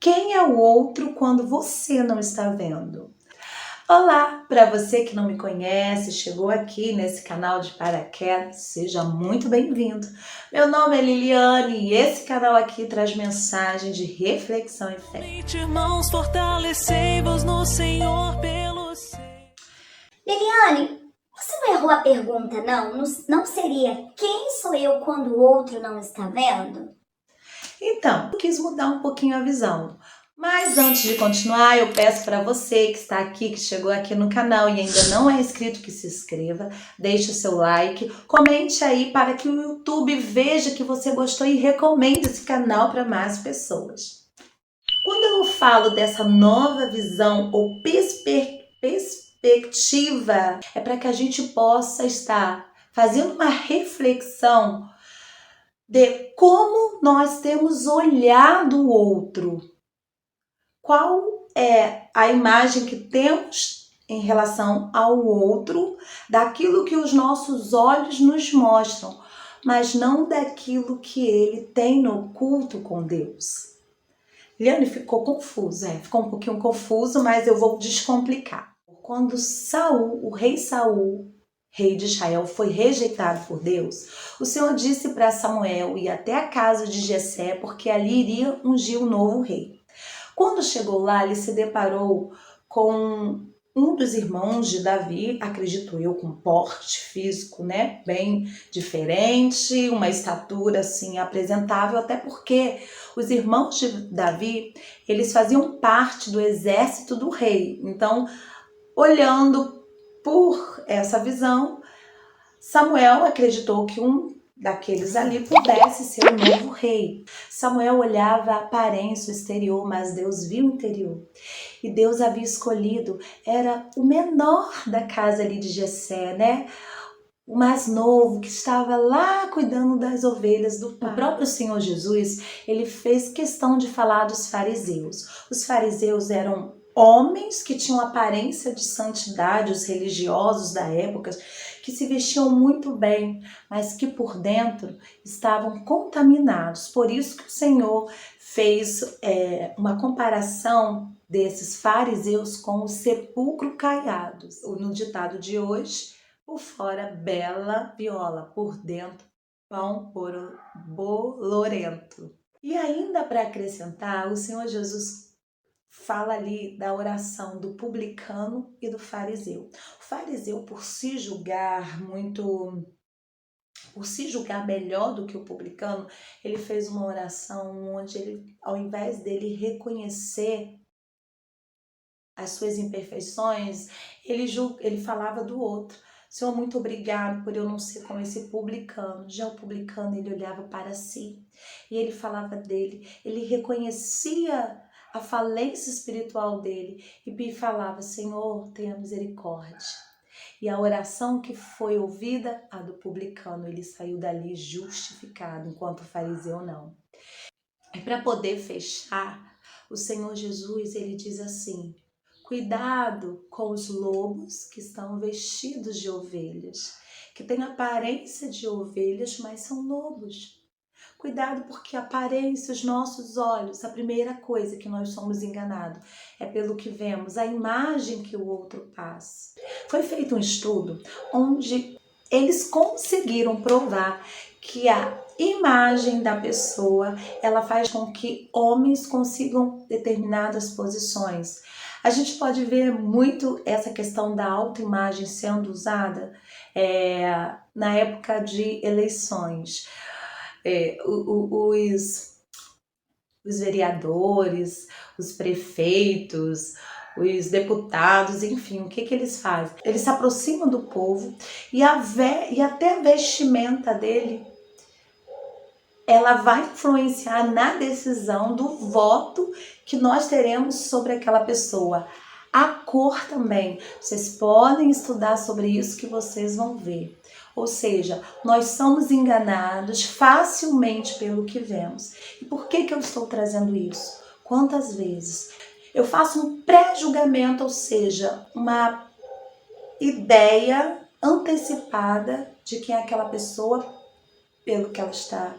Quem é o outro quando você não está vendo? Olá, para você que não me conhece, chegou aqui nesse canal de paraquedas, seja muito bem-vindo. Meu nome é Liliane e esse canal aqui traz mensagem de reflexão e fé. Irmãos, fortalecei-vos no Senhor pelo Liliane, você não errou a pergunta, não? Não seria quem sou eu quando o outro não está vendo? Então, eu quis mudar um pouquinho a visão. Mas antes de continuar, eu peço para você que está aqui, que chegou aqui no canal e ainda não é inscrito, que se inscreva, deixe o seu like, comente aí para que o YouTube veja que você gostou e recomende esse canal para mais pessoas. Quando eu falo dessa nova visão ou perspectiva, é para que a gente possa estar fazendo uma reflexão de como nós temos olhado o outro. Qual é a imagem que temos em relação ao outro, daquilo que os nossos olhos nos mostram, mas não daquilo que ele tem no oculto com Deus. Liane ficou confusa, ficou um pouquinho confuso, mas eu vou descomplicar. Quando Saul, o rei Saul, rei de Israel, foi rejeitado por Deus, o Senhor disse para Samuel ir até a casa de Jessé, porque ali iria ungir o novo rei. Quando chegou lá, ele se deparou com um dos irmãos de Davi, acredito eu, com porte físico, bem diferente, uma estatura assim apresentável, até porque os irmãos de Davi, eles faziam parte do exército do rei. Então, olhando por essa visão, Samuel acreditou que um daqueles ali pudesse ser o novo rei. Samuel olhava a aparência exterior, mas Deus viu o interior. E Deus havia escolhido, era o menor da casa ali de Jessé, o mais novo, que estava lá cuidando das ovelhas do pai. O próprio Senhor Jesus, ele fez questão de falar dos fariseus. Os fariseus eram homens que tinham aparência de santidade, os religiosos da época, que se vestiam muito bem, mas que por dentro estavam contaminados. Por isso que o Senhor fez uma comparação desses fariseus com o sepulcro caiado. No ditado de hoje, por fora bela viola, por dentro pão bolorento. E ainda para acrescentar, o Senhor Jesus fala ali da oração do publicano e do fariseu. O fariseu, por se julgar melhor do que o publicano, ele fez uma oração onde ele, ao invés dele reconhecer as suas imperfeições, ele falava do outro. Senhor, muito obrigado por eu não ser como esse publicano. Já o publicano, ele olhava para si e ele falava dele, ele reconhecia a falência espiritual dele e falava: Senhor, tenha misericórdia. E a oração que foi ouvida, a do publicano, ele saiu dali justificado, enquanto o fariseu não. E para poder fechar, o Senhor Jesus, ele diz assim: cuidado com os lobos que estão vestidos de ovelhas, que têm aparência de ovelhas, mas são lobos. Cuidado, porque a aparência, os nossos olhos, a primeira coisa que nós somos enganados é pelo que vemos, a imagem que o outro passa. Foi feito um estudo onde eles conseguiram provar que a imagem da pessoa, ela faz com que homens consigam determinadas posições. A gente pode ver muito essa questão da autoimagem sendo usada na época de eleições. Os vereadores, os prefeitos, os deputados, enfim, o que eles fazem? Eles se aproximam do povo e até a vestimenta dele, ela vai influenciar na decisão do voto que nós teremos sobre aquela pessoa. A cor também, vocês podem estudar sobre isso que vocês vão ver. Ou seja, nós somos enganados facilmente pelo que vemos. E por que eu estou trazendo isso? Quantas vezes eu faço um pré-julgamento, ou seja, uma ideia antecipada de quem é aquela pessoa pelo que ela está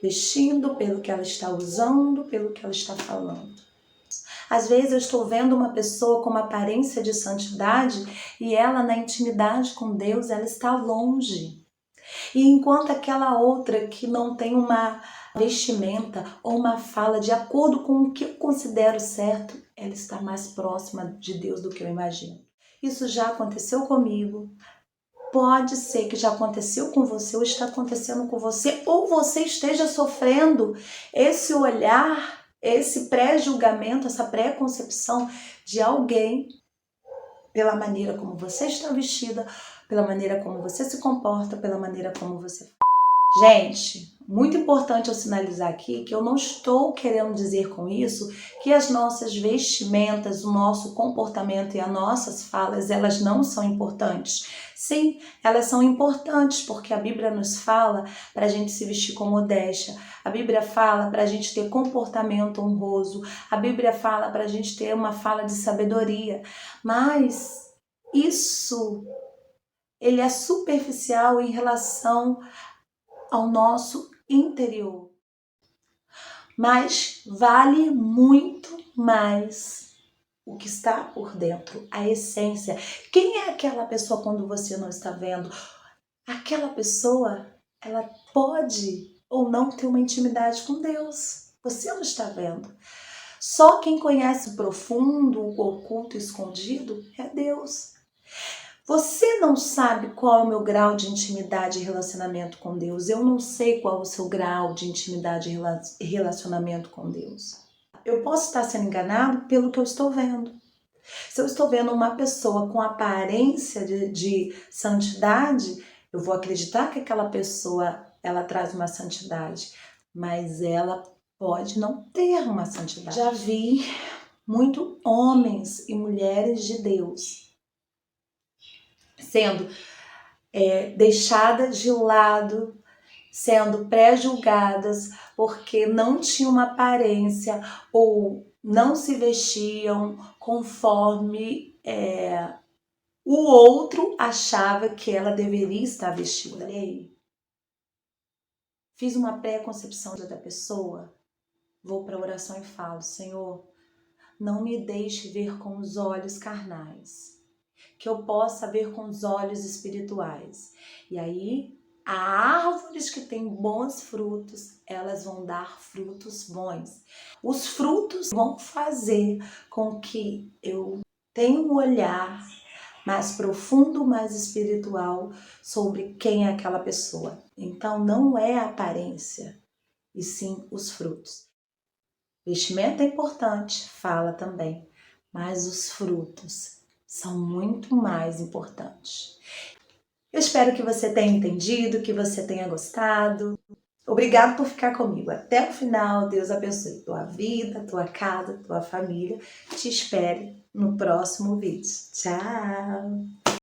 vestindo, pelo que ela está usando, pelo que ela está falando. Às vezes eu estou vendo uma pessoa com uma aparência de santidade e ela na intimidade com Deus, ela está longe. E enquanto aquela outra que não tem uma vestimenta ou uma fala de acordo com o que eu considero certo, ela está mais próxima de Deus do que eu imagino. Isso já aconteceu comigo. Pode ser que já aconteceu com você ou está acontecendo com você, ou você esteja sofrendo esse olhar, esse pré-julgamento, essa pré-concepção de alguém pela maneira como você está vestida, pela maneira como você se comporta, pela maneira como você fala. Gente, muito importante eu sinalizar aqui que eu não estou querendo dizer com isso que as nossas vestimentas, o nosso comportamento e as nossas falas, elas não são importantes. Sim, elas são importantes porque a Bíblia nos fala para a gente se vestir com modéstia, a Bíblia fala para a gente ter comportamento honroso, a Bíblia fala para a gente ter uma fala de sabedoria, mas isso ele é superficial em relação ao nosso interior, mas vale muito mais o que está por dentro, a essência. Quem é aquela pessoa quando você não está vendo? Aquela pessoa, ela pode ou não ter uma intimidade com Deus, você não está vendo. Só quem conhece o profundo, o oculto, o escondido é Deus. Você não sabe qual é o meu grau de intimidade e relacionamento com Deus. Eu não sei qual é o seu grau de intimidade e relacionamento com Deus. Eu posso estar sendo enganado pelo que eu estou vendo. Se eu estou vendo uma pessoa com aparência de santidade, eu vou acreditar que aquela pessoa ela traz uma santidade, mas ela pode não ter uma santidade. Já vi muito homens e mulheres de Deus sendo deixadas de lado, sendo pré-julgadas porque não tinham uma aparência ou não se vestiam conforme o outro achava que ela deveria estar vestida. Fiz uma pré-concepção da pessoa, vou para a oração e falo: Senhor, não me deixe ver com os olhos carnais, que eu possa ver com os olhos espirituais. E aí, as árvores que têm bons frutos, elas vão dar frutos bons. Os frutos vão fazer com que eu tenha um olhar mais profundo, mais espiritual sobre quem é aquela pessoa. Então, não é a aparência, e sim os frutos. Vestimento é importante, fala também, mas os frutos são muito mais importantes. Eu espero que você tenha entendido, que você tenha gostado. Obrigado por ficar comigo até o final. Deus abençoe tua vida, tua casa, tua família. Te espero no próximo vídeo. Tchau!